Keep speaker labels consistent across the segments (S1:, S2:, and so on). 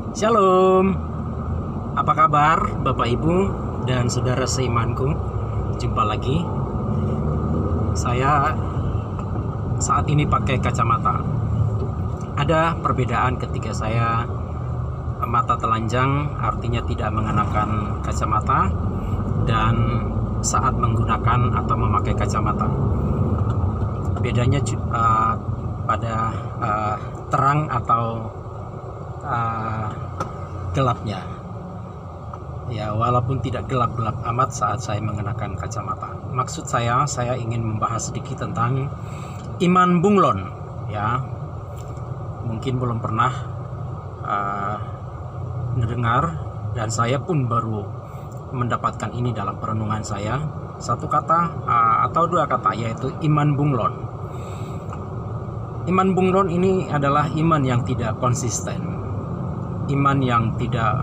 S1: Shalom, apa kabar Bapak Ibu dan saudara seimanku? Jumpa lagi. Saya saat ini pakai kacamata. Ada perbedaan ketika saya mata telanjang, artinya tidak mengenakan kacamata, dan saat menggunakan atau memakai kacamata. Bedanya pada terang atau gelapnya. Ya, walaupun tidak gelap-gelap amat saat saya mengenakan kacamata. Maksud saya ingin membahas sedikit tentang iman bunglon. Ya, mungkin belum pernah mendengar, dan saya pun baru mendapatkan ini dalam perenungan saya. Satu kata atau dua kata, yaitu iman bunglon. Iman bunglon ini adalah iman yang tidak konsisten, iman yang tidak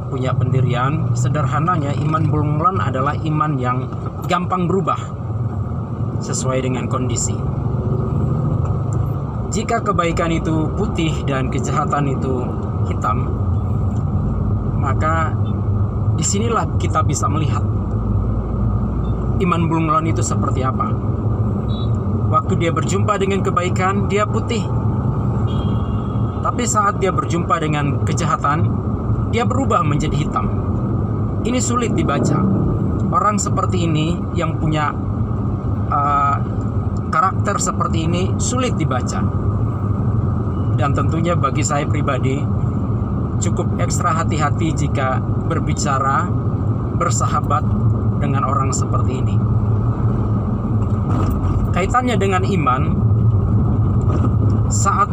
S1: punya pendirian. Sederhananya, iman bunglon adalah iman yang gampang berubah sesuai dengan kondisi. Jika kebaikan itu putih dan kejahatan itu hitam, maka disinilah kita bisa melihat iman bunglon itu seperti apa. Waktu dia berjumpa dengan kebaikan, dia putih. Tapi saat dia berjumpa dengan kejahatan, dia berubah menjadi hitam. Ini sulit dibaca. Orang seperti ini yang punya karakter seperti ini sulit dibaca. Dan tentunya bagi saya pribadi cukup ekstra hati-hati jika berbicara, bersahabat dengan orang seperti ini. Kaitannya dengan iman, saat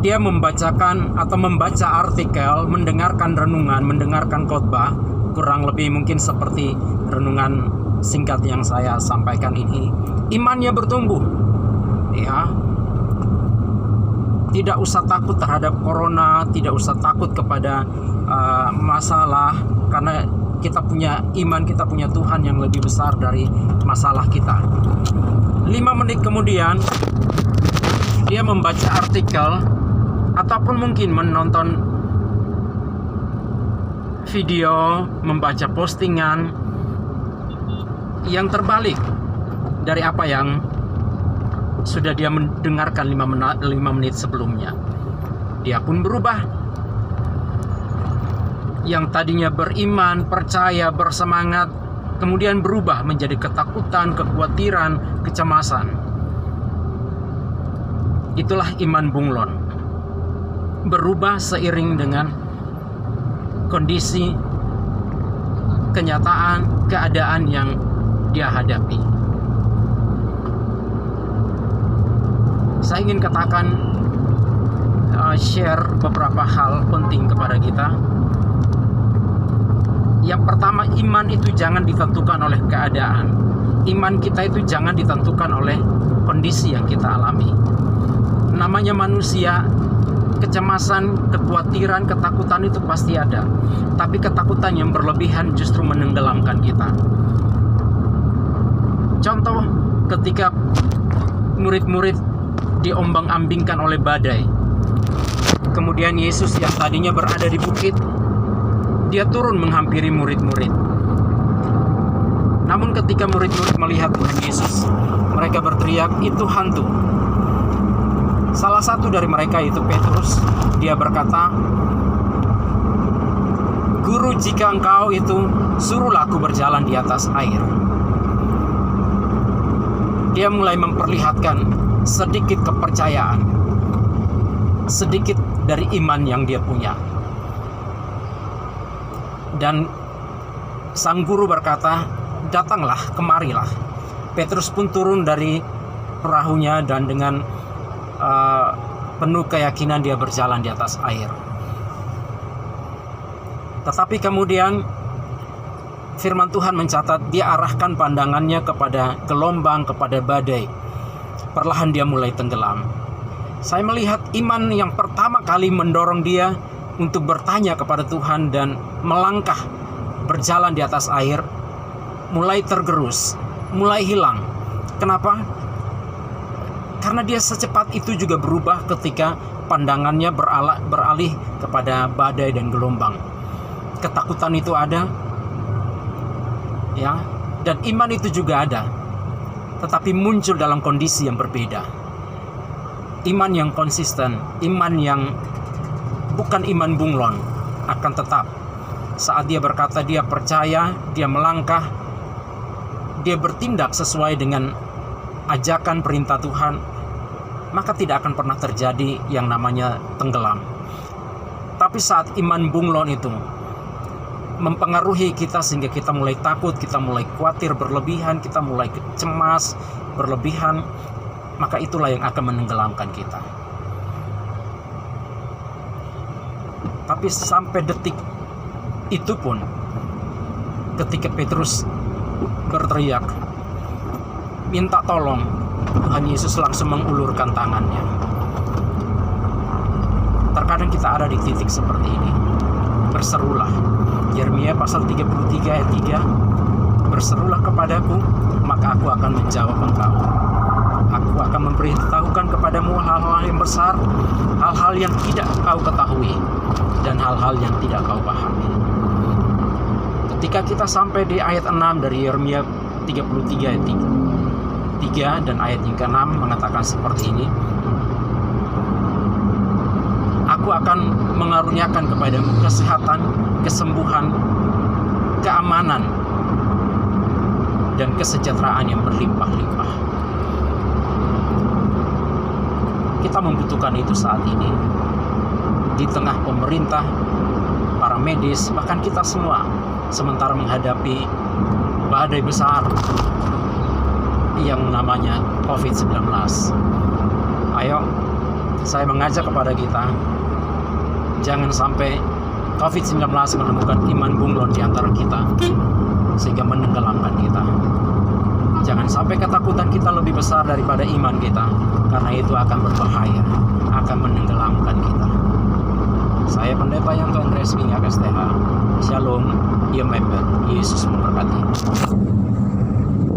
S1: dia membacakan atau membaca artikel, mendengarkan renungan, mendengarkan khotbah, kurang lebih mungkin seperti renungan singkat yang saya sampaikan ini, imannya bertumbuh. Ya, tidak usah takut terhadap corona, tidak usah takut kepada masalah, karena kita punya iman, kita punya Tuhan yang lebih besar dari masalah kita. 5 menit kemudian dia membaca artikel ataupun mungkin menonton video, membaca postingan yang terbalik dari apa yang sudah dia mendengarkan 5 menit sebelumnya. Dia pun berubah. Yang tadinya beriman, percaya, bersemangat, kemudian berubah menjadi ketakutan, kekhawatiran, kecemasan. Itulah iman bunglon. Berubah seiring dengan kondisi, kenyataan, keadaan yang dia hadapi. Saya ingin katakan, share beberapa hal penting kepada kita. Yang pertama, iman itu jangan ditentukan oleh keadaan. Iman kita itu jangan ditentukan oleh kondisi yang kita alami. Namanya manusia, kecemasan, kekhawatiran, ketakutan itu pasti ada. Tapi ketakutan yang berlebihan justru menenggelamkan kita. Contoh, ketika murid-murid diombang-ambingkan oleh badai. Kemudian Yesus yang tadinya berada di bukit, dia turun menghampiri murid-murid. Namun ketika murid-murid melihat Tuhan Yesus, mereka berteriak, "Itu hantu." Salah satu dari mereka, yaitu Petrus, dia berkata, "Guru, jika engkau itu, suruhlah aku berjalan di atas air." Dia mulai memperlihatkan sedikit kepercayaan, sedikit dari iman yang dia punya. Dan sang guru berkata, "Datanglah, kemarilah." Petrus pun turun dari perahunya dan dengan penuh keyakinan dia berjalan di atas air. Tetapi kemudian firman Tuhan mencatat, dia arahkan pandangannya kepada gelombang, kepada badai. Perlahan dia mulai tenggelam. Saya melihat iman yang pertama kali mendorong dia untuk bertanya kepada Tuhan dan melangkah berjalan di atas air, mulai tergerus, mulai hilang. Kenapa? Karena dia secepat itu juga berubah ketika pandangannya beralih kepada badai dan gelombang. Ketakutan itu ada, ya, dan iman itu juga ada, tetapi muncul dalam kondisi yang berbeda. Iman yang konsisten, iman yang bukan iman bunglon, akan tetap saat dia berkata dia percaya, dia melangkah, dia bertindak sesuai dengan ajakan perintah Tuhan, maka tidak akan pernah terjadi yang namanya tenggelam. Tapi saat iman bunglon itu mempengaruhi kita sehingga kita mulai takut, kita mulai khawatir berlebihan, kita mulai cemas berlebihan, maka itulah yang akan menenggelamkan kita. Tapi sampai detik itu pun, ketika Petrus berteriak minta tolong, Tuhan Yesus langsung mengulurkan tangannya. Terkadang kita ada di titik seperti ini. Berserulah. Yeremia pasal 33 ayat 3, berserulah kepadaku, maka aku akan menjawab engkau. Aku akan memberitahukan kepadamu hal-hal yang besar, hal-hal yang tidak kau ketahui, dan hal-hal yang tidak kau pahami. Ketika kita sampai di ayat 6 dari Yeremia 33 ayat 3 dan ayat yang ke-6 mengatakan seperti ini, aku akan mengaruniakan kepadamu kesehatan, kesembuhan, keamanan, dan kesejahteraan yang berlimpah-limpah. Kita membutuhkan itu saat ini. Di tengah pemerintah, para medis, bahkan kita semua sementara menghadapi badai besar yang namanya COVID-19. Ayo, saya mengajak kepada kita, jangan sampai COVID-19 menemukan iman bunglon di antara kita sehingga menenggelamkan kita. Jangan sampai ketakutan kita lebih besar daripada iman kita, karena itu akan berbahaya, akan menenggelamkan kita. Saya Pendeta Yanto Andreas Binga STH. Shalom, Yesus memberkati.